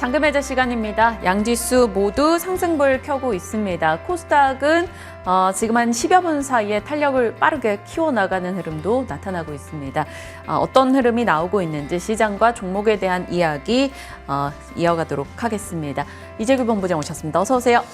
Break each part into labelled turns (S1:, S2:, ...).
S1: 잠금 해제 시간입니다. 양지수 모두 상승불 켜고 있습니다. 코스닥은 지금 한 10여 분 사이에 탄력을 빠르게 키워나가는 흐름도 나타나고 있습니다. 어떤 흐름이 나오고 있는지 시장과 종목에 대한 이야기 이어가도록 하겠습니다. 이재규 본부장 오셨습니다. 어서 오세요.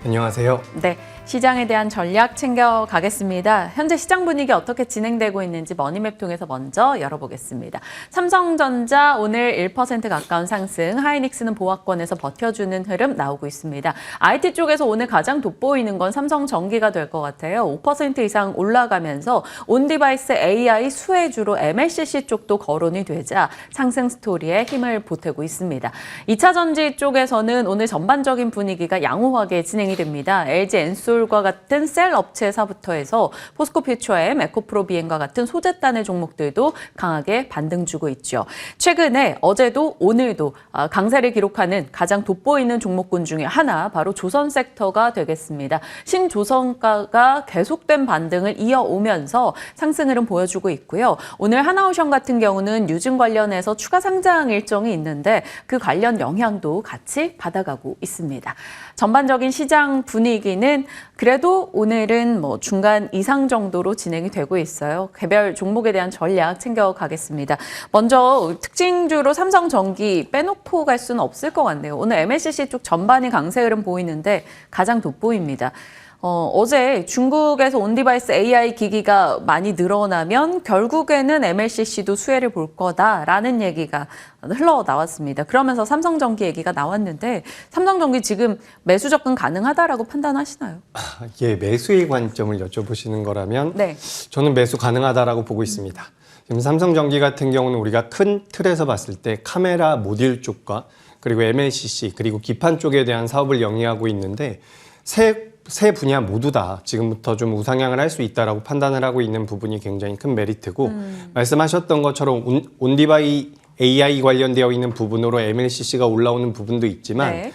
S2: 안녕하세요.
S1: 네, 시장에 대한 전략 챙겨가겠습니다. 현재 시장 분위기 어떻게 진행되고 있는지 머니맵 통해서 먼저 열어보겠습니다. 삼성전자 오늘 1% 가까운 상승, 하이닉스는 보합권에서 버텨주는 흐름 나오고 있습니다. IT 쪽에서 오늘 가장 돋보이는 건 삼성전기가 될 것 같아요. 5% 이상 올라가면서 온디바이스 AI 수혜주로 MLCC 쪽도 거론이 되자 상승 스토리에 힘을 보태고 있습니다. 2차 전지 쪽에서는 오늘 전반적인 분위기가 양호하게 진행이 됩니다. LG 엔솔과 같은 셀 업체사부터 해서 포스코퓨처엠, 에코프로비엔과 같은 소재단의 종목들도 강하게 반등 주고 있죠. 최근에 어제도 오늘도 강세를 기록하는 가장 돋보이는 종목군 중에 하나 바로 조선 섹터가 되겠습니다. 신조선가가 계속된 반등을 이어오면서 상승 흐름 보여주고 있고요. 오늘 하나오션 같은 경우는 유증 관련해서 추가 상장 일정이 있는데 그 관련 영향도 같이 받아가고 있습니다. 전반적인 시장 분위기는 그래도 오늘은 중간 이상 정도로 진행이 되고 있어요. 개별 종목에 대한 전략 챙겨가겠습니다. 먼저 특징주로 삼성전기 빼놓고 갈 수는 없을 것 같네요. 오늘 MLCC 쪽 전반이 강세 흐름 보이는데 가장 돋보입니다. 어제 중국에서 온디바이스 AI 기기가 많이 늘어나면 결국에는 MLCC도 수혜를 볼 거다라는 얘기가 흘러나왔습니다. 그러면서 삼성전기 얘기가 나왔는데 삼성전기 지금 매수 접근 가능하다라고 판단하시나요?
S2: 예, 매수의 관점을 여쭤보시는 거라면
S1: 네.
S2: 저는 매수 가능하다라고 보고 있습니다. 지금 삼성전기 같은 경우는 우리가 큰 틀에서 봤을 때 카메라 모듈 쪽과 그리고 MLCC 그리고 기판 쪽에 대한 사업을 영위하고 있는데 세 분야 모두 다 지금부터 좀 우상향을 할 수 있다라고 판단을 하고 있는 부분이 굉장히 큰 메리트고 말씀하셨던 것처럼 온디바이 AI 관련되어 있는 부분으로 MLCC가 올라오는 부분도 있지만
S1: 네.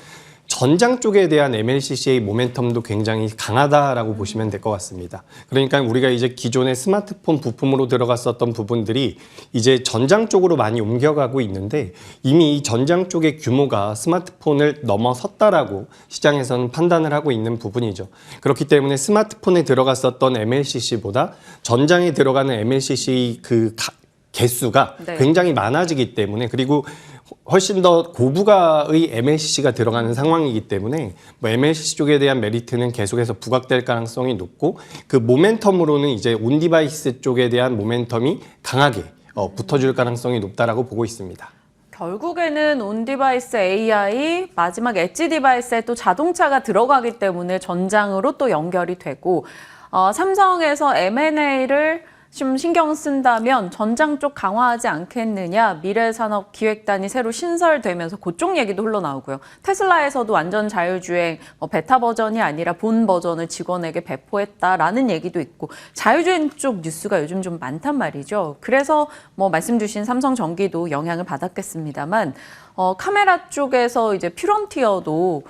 S2: 전장 쪽에 대한 MLCC의 모멘텀도 굉장히 강하다라고 보시면 될 것 같습니다. 그러니까 우리가 이제 기존의 스마트폰 부품으로 들어갔었던 부분들이 이제 전장 쪽으로 많이 옮겨가고 있는데 이미 이 전장 쪽의 규모가 스마트폰을 넘어섰다라고 시장에서는 판단을 하고 있는 부분이죠. 그렇기 때문에 스마트폰에 들어갔었던 MLCC보다 전장에 들어가는 MLCC 개수가
S1: 네.
S2: 굉장히 많아지기 때문에 그리고 훨씬 더 고부가의 MLCC가 들어가는 상황이기 때문에 MLCC 쪽에 대한 메리트는 계속해서 부각될 가능성이 높고 그 모멘텀으로는 이제 온디바이스 쪽에 대한 모멘텀이 강하게 붙어줄 가능성이 높다라고 보고 있습니다.
S1: 결국에는 온디바이스 AI 마지막 엣지 디바이스에 또 자동차가 들어가기 때문에 전장으로 또 연결이 되고 삼성에서 M&A를 좀 신경 쓴다면 전장 쪽 강화하지 않겠느냐, 미래산업기획단이 새로 신설되면서 그쪽 얘기도 흘러나오고요. 테슬라에서도 완전 자율주행 베타 버전이 아니라 본 버전을 직원에게 배포했다라는 얘기도 있고 자율주행 쪽 뉴스가 요즘 좀 많단 말이죠. 그래서 말씀 주신 삼성전기도 영향을 받았겠습니다만 카메라 쪽에서 이제 퓨런티어도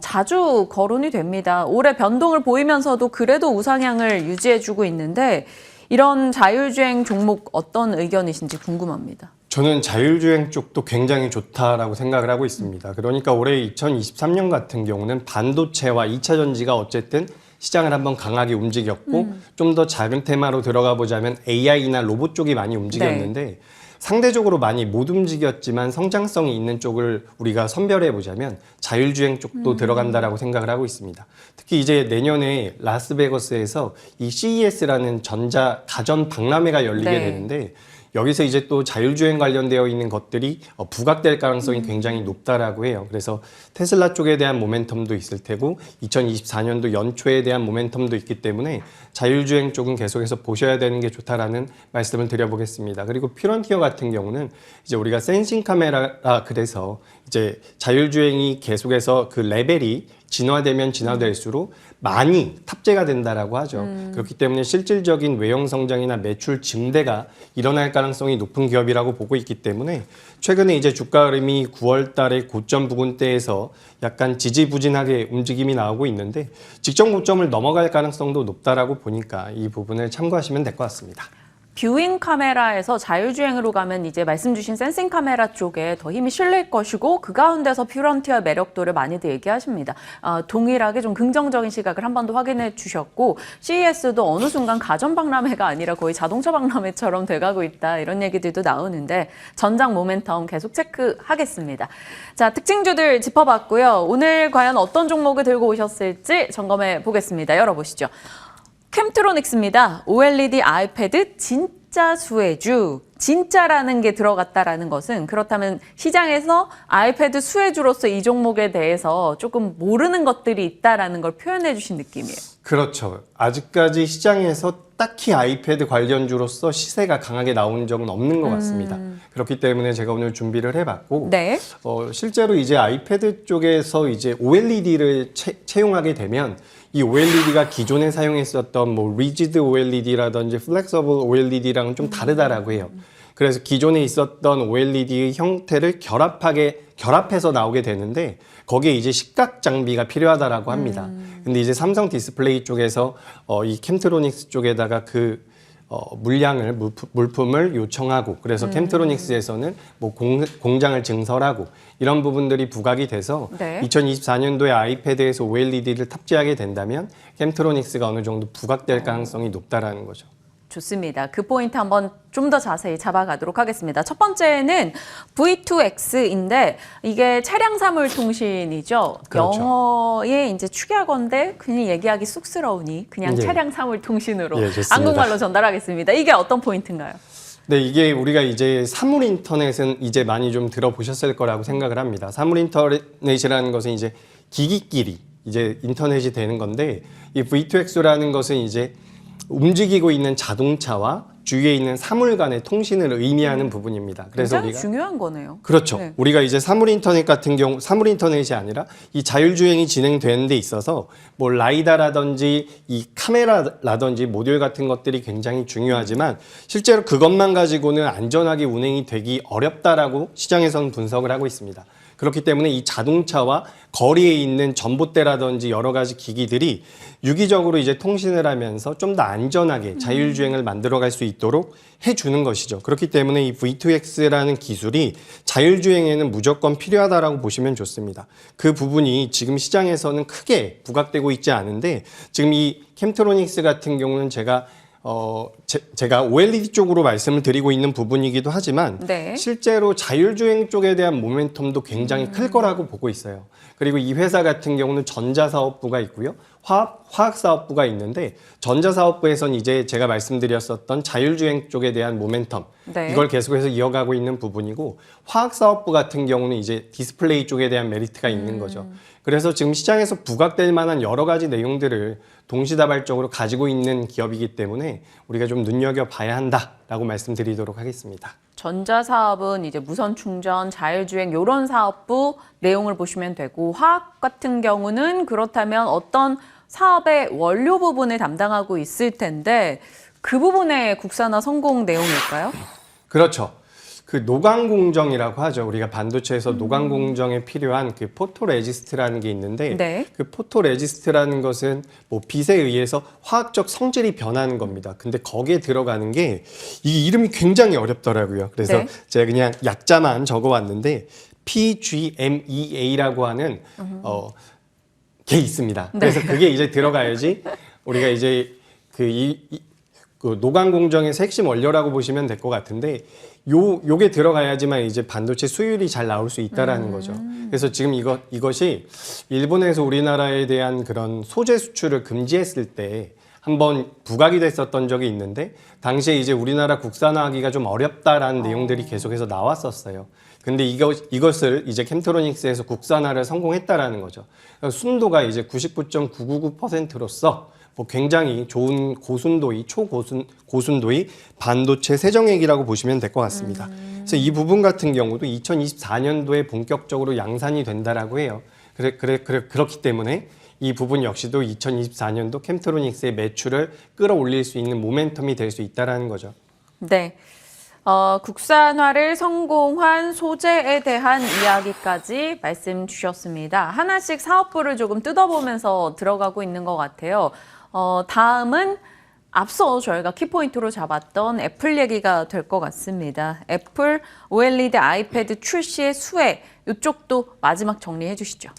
S1: 자주 거론이 됩니다. 올해 변동을 보이면서도 그래도 우상향을 유지해주고 있는데 이런 자율주행 종목 어떤 의견이신지 궁금합니다.
S2: 저는 자율주행 쪽도 굉장히 좋다라고 생각을 하고 있습니다. 그러니까 올해 2023년 같은 경우는 반도체와 2차 전지가 어쨌든 시장을 한번 강하게 움직였고 좀 더 작은 테마로 들어가 보자면 AI나 로봇 쪽이 많이 움직였는데 네. 상대적으로 많이 못 움직였지만 성장성이 있는 쪽을 우리가 선별해 보자면 자율주행 쪽도 들어간다라고 생각을 하고 있습니다. 특히 이제 내년에 라스베거스에서 이 CES라는 전자 가전 박람회가 열리게 네. 되는데 여기서 이제 또 자율주행 관련되어 있는 것들이 부각될 가능성이 굉장히 높다라고 해요. 그래서 테슬라 쪽에 대한 모멘텀도 있을 테고 2024년도 연초에 대한 모멘텀도 있기 때문에 자율주행 쪽은 계속해서 보셔야 되는 게 좋다라는 말씀을 드려보겠습니다. 그리고 퓨런티어 같은 경우는 이제 우리가 센싱 카메라 그래서 이제 자율주행이 계속해서 그 레벨이 진화되면 진화될수록 많이 탑재가 된다라고 하죠. 그렇기 때문에 실질적인 외형 성장이나 매출 증대가 일어날 가능성이 높은 기업이라고 보고 있기 때문에 최근에 이제 주가 흐름이 9월 달에 고점 부근대에서 약간 지지부진하게 움직임이 나오고 있는데 직전 고점을 넘어갈 가능성도 높다라고 보니까 이 부분을 참고하시면 될 것 같습니다.
S1: 뷰잉 카메라에서 자율주행으로 가면 이제 말씀 주신 센싱 카메라 쪽에 더 힘이 실릴 것이고 그 가운데서 퓨런티어의 매력도를 많이들 얘기하십니다. 동일하게 좀 긍정적인 시각을 한 번 더 확인해 주셨고 CES도 어느 순간 가전 박람회가 아니라 거의 자동차 박람회처럼 돼가고 있다 이런 얘기들도 나오는데 전장 모멘텀 계속 체크하겠습니다. 자, 특징주들 짚어봤고요. 오늘 과연 어떤 종목을 들고 오셨을지 점검해 보겠습니다. 열어보시죠. 캠트로닉스입니다. OLED 아이패드 진짜 수혜주. 진짜라는 게 들어갔다라는 것은 그렇다면 시장에서 아이패드 수혜주로서 이 종목에 대해서 조금 모르는 것들이 있다라는 걸 표현해 주신 느낌이에요.
S2: 그렇죠. 아직까지 시장에서 딱히 아이패드 관련주로서 시세가 강하게 나온 적은 없는 것 같습니다. 그렇기 때문에 제가 오늘 준비를 해봤고,
S1: 네.
S2: 실제로 이제 아이패드 쪽에서 이제 OLED를 채용하게 되면 이 OLED가 기존에 사용했었던 뭐 리지드 OLED라든지 플렉서블 OLED랑은 좀 다르다라고 해요. 그래서 기존에 있었던 OLED의 형태를 결합해서 나오게 되는데 거기에 이제 시각 장비가 필요하다라고 합니다. 근데 이제 삼성 디스플레이 쪽에서 이 캠트로닉스 쪽에다가 그 물품을 요청하고 그래서 캠트로닉스에서는 뭐 공장을 증설하고 이런 부분들이 부각이 돼서
S1: 네.
S2: 2024년도에 아이패드에서 OLED를 탑재하게 된다면 캠트로닉스가 어느 정도 부각될 가능성이 높다라는 거죠.
S1: 좋습니다. 그 포인트 한번 좀 더 자세히 잡아가도록 하겠습니다. 첫 번째는 V2X인데 이게 차량 사물 통신이죠.
S2: 그렇죠.
S1: 영어에 이제 축약어인데 그냥 얘기하기 쑥스러우니 그냥
S2: 예.
S1: 차량 사물 통신으로
S2: 예, 좋습니다.
S1: 한국말로 전달하겠습니다. 이게 어떤 포인트인가요?
S2: 네, 이게 우리가 이제 사물 인터넷은 이제 많이 좀 들어보셨을 거라고 생각을 합니다. 사물 인터넷이라는 것은 이제 기기끼리 이제 인터넷이 되는 건데 이 V2X라는 것은 이제 움직이고 있는 자동차와 주위에 있는 사물 간의 통신을 의미하는 부분입니다. 그래서
S1: 굉장히
S2: 우리가
S1: 중요한 거네요.
S2: 그렇죠.
S1: 네.
S2: 우리가 이제 사물 인터넷 같은 경우 사물 인터넷이 아니라 이 자율주행이 진행되는 데 있어서 뭐 라이다라든지 이 카메라라든지 모듈 같은 것들이 굉장히 중요하지만 실제로 그것만 가지고는 안전하게 운행이 되기 어렵다라고 시장에서는 분석을 하고 있습니다. 그렇기 때문에 이 자동차와 거리에 있는 전봇대라든지 여러 가지 기기들이 유기적으로 이제 통신을 하면서 좀 더 안전하게 자율주행을 만들어갈 수 있도록 해주는 것이죠. 그렇기 때문에 이 V2X라는 기술이 자율주행에는 무조건 필요하다라고 보시면 좋습니다. 그 부분이 지금 시장에서는 크게 부각되고 있지 않은데 지금 이 캠트로닉스 같은 경우는 제가 OLED 쪽으로 말씀을 드리고 있는 부분이기도 하지만
S1: 네.
S2: 실제로 자율주행 쪽에 대한 모멘텀도 굉장히 클 거라고 보고 있어요. 그리고 이 회사 같은 경우는 전자사업부가 있고요. 화학사업부가 있는데 전자사업부에선 이제 제가 말씀드렸었던 자율주행 쪽에 대한 모멘텀
S1: 네.
S2: 이걸 계속해서 이어가고 있는 부분이고 화학사업부 같은 경우는 이제 디스플레이 쪽에 대한 메리트가 있는 거죠. 그래서 지금 시장에서 부각될 만한 여러 가지 내용들을 동시다발적으로 가지고 있는 기업이기 때문에 우리가 좀 눈여겨봐야 한다라고 말씀드리도록 하겠습니다.
S1: 전자사업은 이제 무선 충전, 자율주행 이런 사업부 내용을 보시면 되고 화학 같은 경우는 그렇다면 어떤 사업의 원료 부분을 담당하고 있을 텐데 그 부분의 국산화 성공 내용일까요?
S2: 그렇죠. 그 노광 공정이라고 하죠. 우리가 반도체에서 노광 공정에 필요한 그 포토레지스트라는 게 있는데
S1: 네.
S2: 그 포토레지스트라는 것은 뭐 빛에 의해서 화학적 성질이 변하는 겁니다. 근데 거기에 들어가는 게 이 이름이 굉장히 어렵더라고요. 그래서
S1: 네.
S2: 제가 그냥 약자만 적어왔는데 PGMEA라고 하는 게 있습니다. 그래서 그게 이제 들어가야지 우리가 이제 그 노광 공정에서 핵심 원료라고 보시면 될 것 같은데 요게 들어가야지만 이제 반도체 수율이 잘 나올 수 있다라는 거죠. 그래서 지금 이것이 일본에서 우리나라에 대한 그런 소재 수출을 금지했을 때 한번 부각이 됐었던 적이 있는데 당시에 이제 우리나라 국산화하기가 좀 어렵다라는 내용들이 계속해서 나왔었어요. 근데 이것을 이제 캠트로닉스에서 국산화를 성공했다라는 거죠. 그러니까 순도가 이제 99.999%로서 뭐 굉장히 좋은 고순도의 고순도의 반도체 세정액이라고 보시면 될 것 같습니다. 그래서 이 부분 같은 경우도 2024년도에 본격적으로 양산이 된다라고 해요. 그렇기 때문에 이 부분 역시도 2024년도 캠트로닉스의 매출을 끌어올릴 수 있는 모멘텀이 될 수 있다라는 거죠.
S1: 네. 국산화를 성공한 소재에 대한 이야기까지 말씀 주셨습니다. 하나씩 사업부를 조금 뜯어보면서 들어가고 있는 것 같아요. 다음은 앞서 저희가 키포인트로 잡았던 애플 얘기가 될 것 같습니다. 애플 OLED 아이패드 출시의 수혜, 이쪽도 마지막 정리해 주시죠.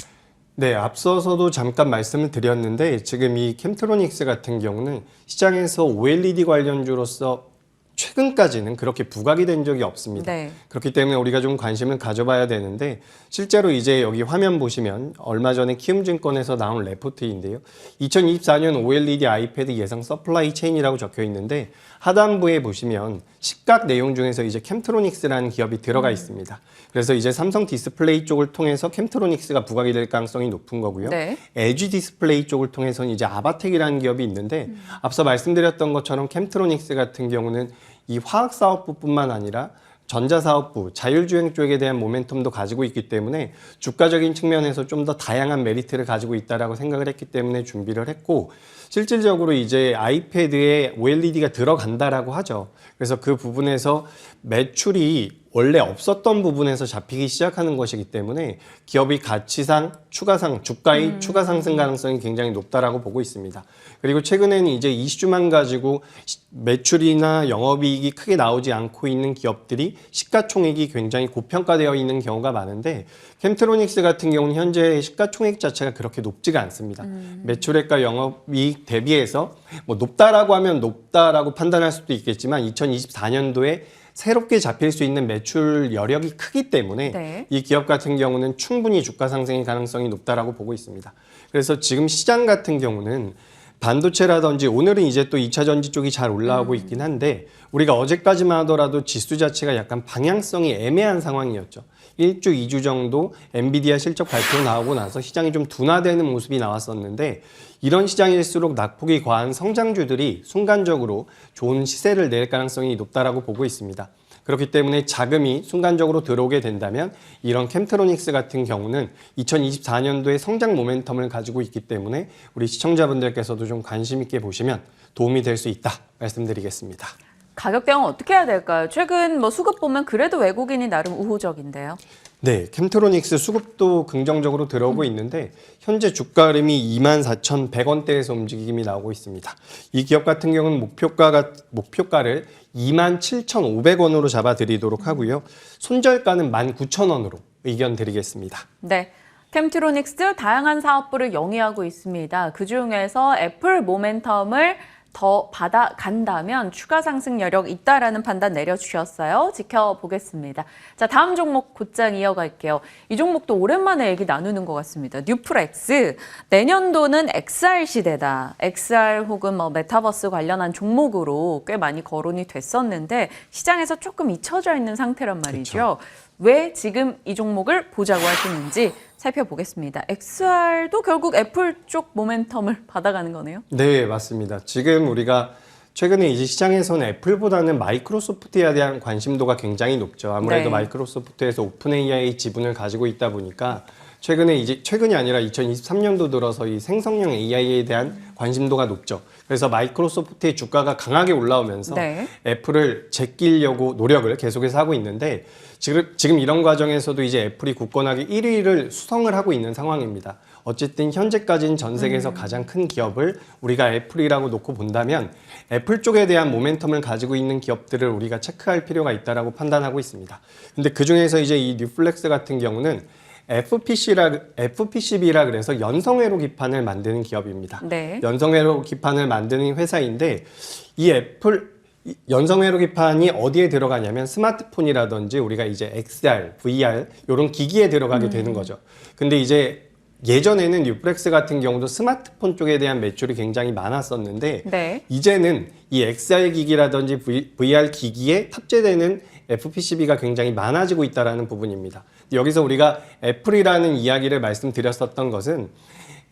S2: 네, 앞서서도 잠깐 말씀을 드렸는데 지금 이 캠트로닉스 같은 경우는 시장에서 OLED 관련주로서 최근까지는 그렇게 부각이 된 적이 없습니다.
S1: 네.
S2: 그렇기 때문에 우리가 좀 관심을 가져봐야 되는데 실제로 이제 여기 화면 보시면 얼마 전에 키움증권에서 나온 레포트인데요. 2024년 OLED 아이패드 예상 서플라이 체인이라고 적혀 있는데 하단부에 보시면 시각 내용 중에서 이제 캠트로닉스라는 기업이 들어가 있습니다. 그래서 이제 삼성 디스플레이 쪽을 통해서 캠트로닉스가 부각이 될 가능성이 높은 거고요.
S1: 네.
S2: LG 디스플레이 쪽을 통해서는 이제 아바텍이라는 기업이 있는데 앞서 말씀드렸던 것처럼 캠트로닉스 같은 경우는 이 화학 사업부뿐만 아니라 전자사업부, 자율주행 쪽에 대한 모멘텀도 가지고 있기 때문에 주가적인 측면에서 좀 더 다양한 메리트를 가지고 있다라고 생각을 했기 때문에 준비를 했고 실질적으로 이제 아이패드에 OLED가 들어간다라고 하죠. 그래서 그 부분에서 매출이 원래 없었던 부분에서 잡히기 시작하는 것이기 때문에 기업의 가치상, 추가상, 주가의 추가 상승 가능성이 굉장히 높다라고 보고 있습니다. 그리고 최근에는 이제 이슈만 가지고 매출이나 영업이익이 크게 나오지 않고 있는 기업들이 시가총액이 굉장히 고평가되어 있는 경우가 많은데 캠트로닉스 같은 경우는 현재 시가총액 자체가 그렇게 높지가 않습니다. 매출액과 영업이익 대비해서 뭐 높다라고 하면 높다라고 판단할 수도 있겠지만 2024년도에 새롭게 잡힐 수 있는 매출 여력이 크기 때문에
S1: 네.
S2: 이 기업 같은 경우는 충분히 주가 상승의 가능성이 높다라고 보고 있습니다. 그래서 지금 시장 같은 경우는 반도체라든지 오늘은 이제 또 2차 전지 쪽이 잘 올라오고 있긴 한데 우리가 어제까지만 하더라도 지수 자체가 약간 방향성이 애매한 상황이었죠. 1주, 2주 정도 엔비디아 실적 발표 나오고 나서 시장이 좀 둔화되는 모습이 나왔었는데 이런 시장일수록 낙폭이 과한 성장주들이 순간적으로 좋은 시세를 낼 가능성이 높다라고 보고 있습니다. 그렇기 때문에 자금이 순간적으로 들어오게 된다면 이런 캠트로닉스 같은 경우는 2024년도에 성장 모멘텀을 가지고 있기 때문에 우리 시청자분들께서도 좀 관심 있게 보시면 도움이 될 수 있다 말씀드리겠습니다.
S1: 가격 대응 어떻게 해야 될까요? 최근 뭐 수급 보면 그래도 외국인이 나름 우호적인데요.
S2: 네, 캠트로닉스 수급도 긍정적으로 들어오고 있는데 현재 주가 흐름이 24,100원대에서 움직임이 나오고 있습니다. 이 기업 같은 경우는 목표가를 27,500원으로 잡아드리도록 하고요. 손절가는 19,000원으로 의견 드리겠습니다.
S1: 네. 캠트로닉스 다양한 사업부를 영위하고 있습니다. 그중에서 애플 모멘텀을 더 받아간다면 추가 상승 여력 있다라는 판단 내려주셨어요. 지켜보겠습니다. 자, 다음 종목 곧장 이어갈게요. 이 종목도 오랜만에 얘기 나누는 것 같습니다. 뉴플렉스. 내년도는 XR 시대다. XR 혹은 뭐 메타버스 관련한 종목으로 꽤 많이 거론이 됐었는데 시장에서 조금 잊혀져 있는 상태란 말이죠. 그쵸. 왜 지금 이 종목을 보자고 하시는지 살펴보겠습니다. XR도 결국 애플 쪽 모멘텀을 받아가는 거네요.
S2: 네, 맞습니다. 지금 우리가 최근에 이제 시장에서는 애플보다는 마이크로소프트에 대한 관심도가 굉장히 높죠. 아무래도
S1: 네.
S2: 마이크로소프트에서 오픈 AI 지분을 가지고 있다 보니까 최근이 아니라 2023년도 들어서 이 생성형 AI에 대한 관심도가 높죠. 그래서 마이크로소프트의 주가가 강하게 올라오면서
S1: 네.
S2: 애플을 제끼려고 노력을 계속해서 하고 있는데 지금 이런 과정에서도 이제 애플이 굳건하게 1위를 수성을 하고 있는 상황입니다. 어쨌든 현재까지는 전 세계에서 가장 큰 기업을 우리가 애플이라고 놓고 본다면 애플 쪽에 대한 모멘텀을 가지고 있는 기업들을 우리가 체크할 필요가 있다라고 판단하고 있습니다. 근데 그 중에서 이제 이 뉴플렉스 같은 경우는 FPCB라 그래서 연성회로 기판을 만드는 기업입니다.
S1: 네.
S2: 연성회로 기판을 만드는 회사인데 이 애플 연성회로 기판이 어디에 들어가냐면 스마트폰이라든지 우리가 이제 XR, VR 이런 기기에 들어가게 되는 거죠. 근데 이제 예전에는 뉴플렉스 같은 경우도 스마트폰 쪽에 대한 매출이 굉장히 많았었는데
S1: 네.
S2: 이제는 이 XR 기기라든지 VR 기기에 탑재되는 FPCB가 굉장히 많아지고 있다는 부분입니다. 여기서 우리가 애플이라는 이야기를 말씀드렸었던 것은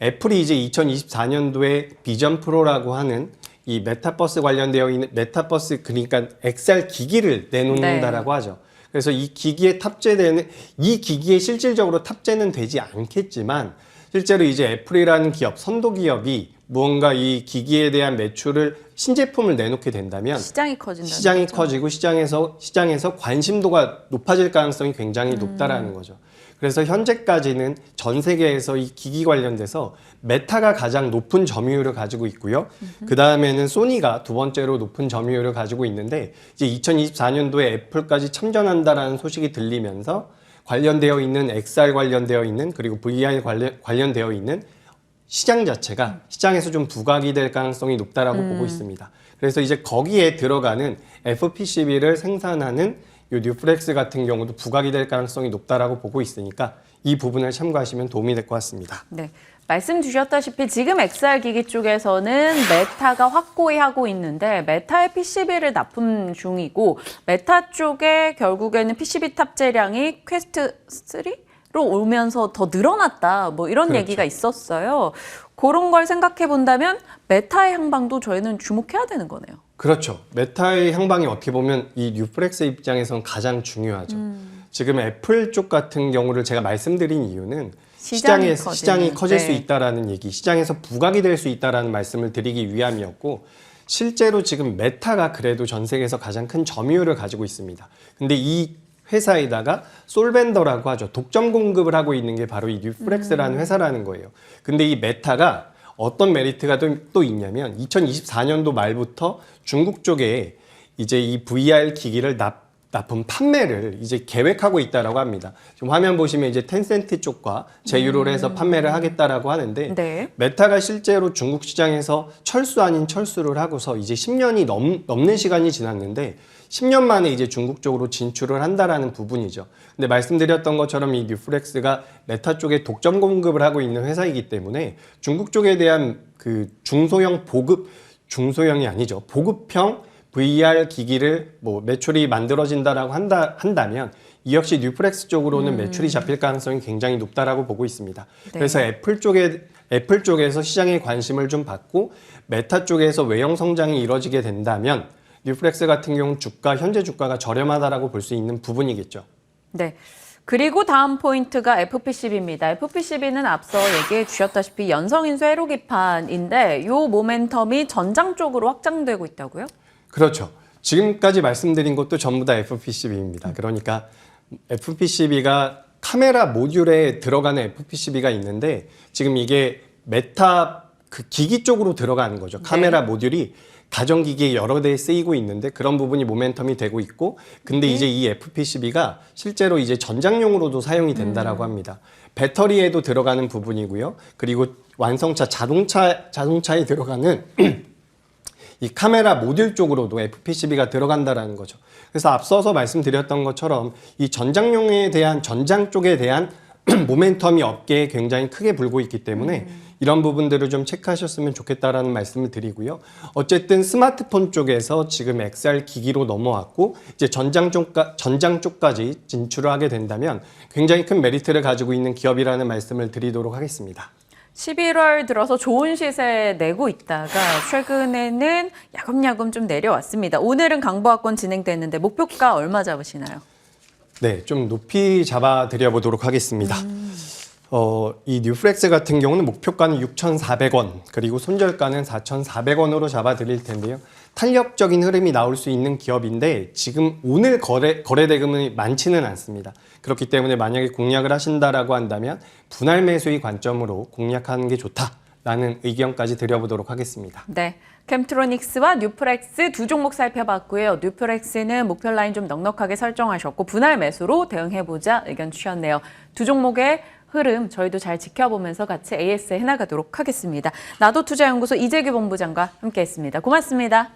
S2: 애플이 이제 2024년도에 비전 프로라고 하는 이 메타버스 관련되어 있는 메타버스 그러니까 XR 기기를 내놓는다라고 하죠. 그래서 이 기기에 실질적으로 탑재는 되지 않겠지만 실제로 이제 애플이라는 기업, 선도 기업이 무언가 이 기기에 대한 매출을 신제품을 내놓게 된다면
S1: 시장이 커진다는
S2: 시장이
S1: 거죠.
S2: 커지고 시장에서 관심도가 높아질 가능성이 굉장히 높다라는 거죠. 그래서 현재까지는 전 세계에서 이 기기 관련돼서 메타가 가장 높은 점유율을 가지고 있고요. 그 다음에는 소니가 두 번째로 높은 점유율을 가지고 있는데 이제 2024년도에 애플까지 참전한다라는 소식이 들리면서 관련되어 있는 XR 관련되어 있는 그리고 VR 관련되어 있는 시장 자체가 시장에서 좀 부각이 될 가능성이 높다라고 보고 있습니다. 그래서 이제 거기에 들어가는 FPCB를 생산하는 이 뉴플렉스 같은 경우도 부각이 될 가능성이 높다라고 보고 있으니까 이 부분을 참고하시면 도움이 될 것 같습니다.
S1: 네. 말씀 주셨다시피 지금 XR 기기 쪽에서는 메타가 확고히 하고 있는데 메타의 PCB를 납품 중이고 메타 쪽에 결국에는 PCB 탑재량이 퀘스트 3로 오면서 더 늘어났다. 뭐 이런
S2: 그렇죠.
S1: 얘기가 있었어요. 그런 걸 생각해 본다면 메타의 향방도 저희는 주목해야 되는 거네요.
S2: 그렇죠. 메타의 향방이 어떻게 보면 이 뉴플렉스 입장에서는 가장 중요하죠. 지금 애플 쪽 같은 경우를 제가 말씀드린 이유는 시장이 커질 수 있다라는 얘기, 시장에서 부각이 될 수 있다라는 말씀을 드리기 위함이었고 실제로 지금 메타가 그래도 전 세계에서 가장 큰 점유율을 가지고 있습니다. 근데 이 회사에다가 솔벤더라고 하죠. 독점 공급을 하고 있는 게 바로 이 뉴플렉스라는 회사라는 거예요. 근데 이 메타가 어떤 메리트가 또 있냐면 2024년도 말부터 중국 쪽에 이제 이 VR 기기를 납품 판매를 이제 계획하고 있다라고 합니다. 지금 화면 보시면 이제 텐센트 쪽과 제휴를 해서 판매를 하겠다라고 하는데
S1: 네.
S2: 메타가 실제로 중국 시장에서 철수 아닌 철수를 하고서 이제 10년이 넘는 시간이 지났는데 10년 만에 이제 중국 쪽으로 진출을 한다라는 부분이죠. 근데 말씀드렸던 것처럼 이 뉴플렉스가 메타 쪽에 독점 공급을 하고 있는 회사이기 때문에 중국 쪽에 대한 그 중소형이 아니죠. 보급형 VR 기기를 뭐 매출이 만들어진다라고 한다면 이 역시 뉴플렉스 쪽으로는 매출이 잡힐 가능성이 굉장히 높다라고 보고 있습니다.
S1: 네.
S2: 그래서 애플 쪽에서 시장의 관심을 좀 받고 메타 쪽에서 외형 성장이 이루어지게 된다면 뉴플렉스 같은 경우는 현재 주가가 저렴하다라고 볼 수 있는 부분이겠죠.
S1: 네. 그리고 다음 포인트가 FPCB입니다. FPCB는 앞서 얘기해 주셨다시피 연성인수 회로기판인데 이 모멘텀이 전장 쪽으로 확장되고 있다고요?
S2: 그렇죠. 지금까지 말씀드린 것도 전부 다 FPCB입니다. 그러니까 FPCB가 카메라 모듈에 들어가는 FPCB가 있는데 지금 이게 메타 그 기기 쪽으로 들어가는 거죠. 카메라 모듈이 가전기기에 여러 대에 쓰이고 있는데 그런 부분이 모멘텀이 되고 있고 근데 이제 이 FPCB가 실제로 이제 전장용으로도 사용이 된다라고 합니다. 배터리에도 들어가는 부분이고요. 그리고 완성차 자동차에 들어가는 이 카메라 모듈 쪽으로도 FPCB가 들어간다라는 거죠. 그래서 앞서서 말씀드렸던 것처럼 이 전장 쪽에 대한 모멘텀이 업계에 굉장히 크게 불고 있기 때문에 이런 부분들을 좀 체크하셨으면 좋겠다라는 말씀을 드리고요. 어쨌든 스마트폰 쪽에서 지금 XR 기기로 넘어왔고 이제 전장 쪽까지 진출을 하게 된다면 굉장히 큰 메리트를 가지고 있는 기업이라는 말씀을 드리도록 하겠습니다.
S1: 11월 들어서 좋은 시세 내고 있다가 최근에는 야금야금 좀 내려왔습니다. 오늘은 강보합권 진행됐는데 목표가 얼마 잡으시나요?
S2: 네, 좀 높이 잡아드려보도록 하겠습니다. 이 뉴플렉스 같은 경우는 목표가는 6,400원, 그리고 손절가는 4,400원으로 잡아드릴 텐데요. 탄력적인 흐름이 나올 수 있는 기업인데 지금 오늘 거래 대금이 많지는 않습니다. 그렇기 때문에 만약에 공략을 하신다라고 한다면 분할 매수의 관점으로 공략하는 게 좋다라는 의견까지 드려보도록 하겠습니다.
S1: 네. 캠트로닉스와 뉴플렉스 두 종목 살펴봤고요. 뉴플렉스는 목표 라인 좀 넉넉하게 설정하셨고 분할 매수로 대응해보자 의견 주셨네요. 두 종목의 흐름 저희도 잘 지켜보면서 같이 AS 해나가도록 하겠습니다. 나도투자연구소 이재규 본부장과 함께했습니다. 고맙습니다.